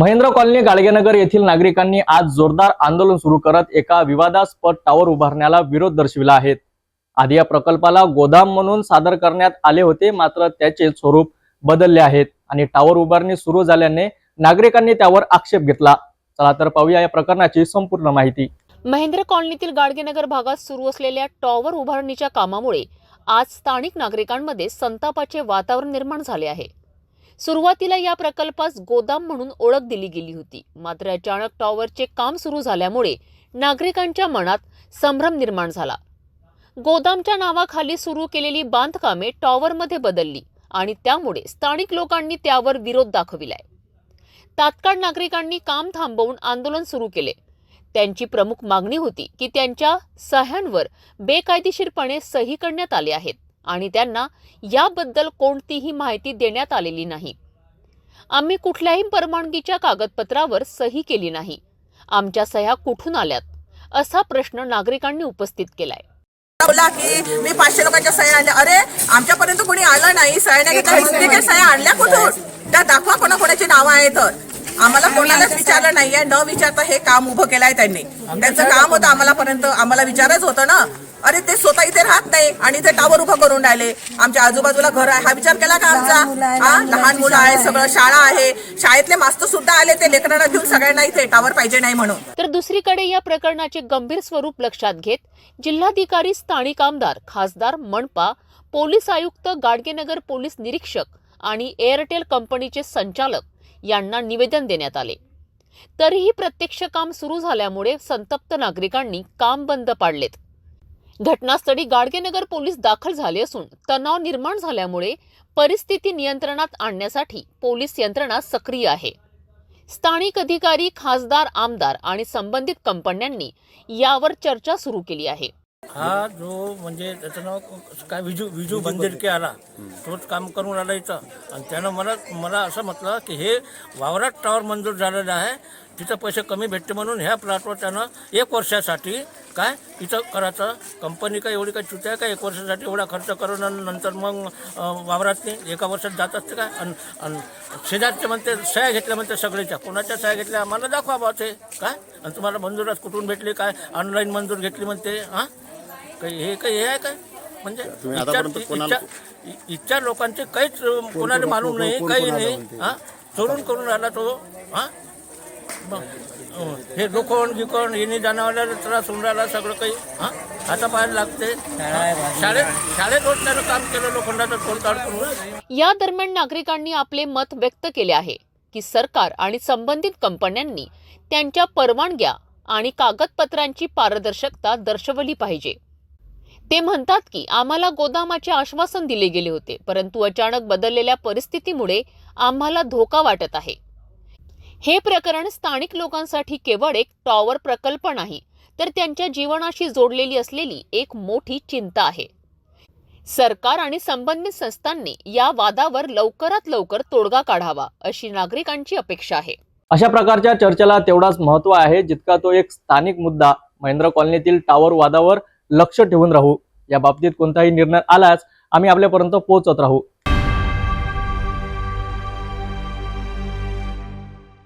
Mahendra colony Gadgenagar येथील नागरिकांनी आज जोरदार आंदोलन सुरू करत एका विवादास्पद टावर उभारण्याला विरोध दर्शविला आहे। आधी या प्रकल्पाला गोदाम म्हणून सादर करण्यात आले होते, मात्र त्याचे स्वरूप बदलले आहेत आणि टावर उभारणी सुरू झाल्याने नागरिकांनी त्यावर आक्षेप घेतला। चला तर पाहूया या प्रकरणाची संपूर्ण माहिती। महेंद्र कॉलनीतील गाडगेनगर भागात सुरू असलेल्या टॉवर उभारणीच्या कामामुळे आज स्थानिक नागरिकांमध्ये संतापाचे वातावरण निर्माण झाले आहे। सुरुवातीला या प्रकल्पास गोदाम म्हणून ओळख दिली गेली होती, मात्र अचानक टॉवरचे काम सुरू झाल्यामुळे नागरिकांच्या मनात संभ्रम निर्माण झाला। गोदामच्या नावाखाली सुरू केलेली बांधकामे टॉवरमध्ये बदलली आणि त्यामुळे स्थानिक लोकांनी त्यावर विरोध दाखविलाय। तात्काळ नागरिकांनी काम थांबवून आंदोलन सुरू केले। त्यांची प्रमुख मागणी होती की त्यांच्या सह्यांवर बेकायदेशीरपणे सही करण्यात आले आहेत आणि त्यांना याबद्दल कोणतीही माहिती देण्यात आलेली नाही। आम्ही कुठल्याही परवानगीच्या कागदपत्रावर सही केली नाही, आमच्या सह्या कुठून आल्यात असा प्रश्न नागरिकांनी उपस्थित केलाय। बोला की मी 500 लोकांच्या सह्या आणल्या। अरे आमच्यापर्यंत कोणी आलं नाही, सह्या घेतल्या, सह्या आणल्या कुठून? त्या दाखवा कोणाकोणाची नावं आहेत। आम्हाला कोणालाच विचारलं नाहीये, न विचारता हे काम उभं केलंय त्यांनी। त्यांचं काम होतं आम्हाला विचारायचं होतं ना। अरे ते स्वतः इथे राहत नाही आणि ते टावर उभं करून राहिले। आमच्या आजूबाजूला घर आहे, हा विचार केला का आमचा? लहान मुलं आहे, सगळं शाळा आहे, शाळेतले मास्तर सुद्धा आले ते लेकरांना घेऊन सगळ्यांना इथे टावर पाहिजे नाही म्हणून। तर दुसरीकडे या प्रकरणाचे गंभीर स्वरूप लक्षात घेत जिल्हाधिकारी, स्थानिक आमदार, खासदार, मनपा, पोलीस आयुक्त, गाडगेनगर पोलीस निरीक्षक आणि एअरटेल कंपनीचे संचालक यांना निवेदन देण्यात आले। तरीही प्रत्यक्ष काम सुरू झाल्यामुळे संतप्त नागरिकांनी काम बंद पाडलेत। घटनास्थळी गाडगेनगर पोलीस दाखल झाले असून तणाव निर्माण झाल्यामुळे परिस्थिती नियंत्रणात आणण्यासाठी पोलीस यंत्रणा सक्रिय आहे। स्थानिक अधिकारी, खासदार, आमदार आणि संबंधित कंपन्यांनी यावर चर्चा सुरू केली आहे। हा जो म्हणजे त्याचं नाव काय विजू बंदिरके आला, तोच काम करून आला इथं। आणि त्यानं मला असं म्हटलं की हे वावरात टावर मंजूर झालेलं आहे, तिथं पैसे कमी भेटते म्हणून ह्या प्लॉटवर त्यानं 1 वर्षासाठी काय इथं करायचं। कंपनी काय एवढी काय चुत्या काय 1 वर्षासाठी एवढा खर्च करून आणि नंतर मग वावरात नाही 1 वर्षात जात असते काय? आणि शेजारचे म्हणते सह्या घेतल्या, म्हणते सगळ्याच्या, कोणाच्या सह्या घेतल्या आम्हाला दाखवा बा ते काय? आणि तुम्हाला मंजूरच कुठून भेटली काय? ऑनलाईन मंजूर घेतली म्हणते। हां काही हे आहे काय? म्हणजे इच्छा लोकांचे काहीच कोणाला मालूम नाही, काही नाही। हां चोरून करून राहिला तो। हां हे लोखंड गिकंड येणे जाण्यावाल्याला त्रास होऊन राहिला सगळं काही। हां आता पाहायला लागते। शाळेत रोज त्यानं काम केलं लोखंडाचं तोडताड करून। या दरम्यान नागरिकांनी आपले मत व्यक्त केले आहे की सरकार आणि संबंधित कंपन्यांनी त्यांच्या परवानग्या आणि कागदपत्रांची पारदर्शकता दर्शवली पाहिजे। ते म्हणतात की आम्हाला गोदामाचे आश्वासन दिले गेले होते, परंतु अचानक बदललेल्या परिस्थितीमुळे आम्हाला धोका वाटत आहे। हे प्रकरण स्थानिक लोकांसाठी केवळ एक टॉवर प्रकल्प नाही, तर त्यांच्या जीवनाशी जोडलेली असलेली एक मोठी चिंता आहे। सरकार आणि संबंधित संस्थांनी या वादावर लवकरात लवकर तोडगा काढावा अशी नागरिकांची अपेक्षा आहे। अशा प्रकारच्या चर्चेला तेवढाच महत्त्व आहे जितका तो एक स्थानिक मुद्दा। महेंद्र कॉलनीतील टावर वादावर लक्ष ठेवून राहू। या बाबतीत कोणताही निर्णय आलाच आम्ही आपल्यापर्यंत पोहोचत राहू।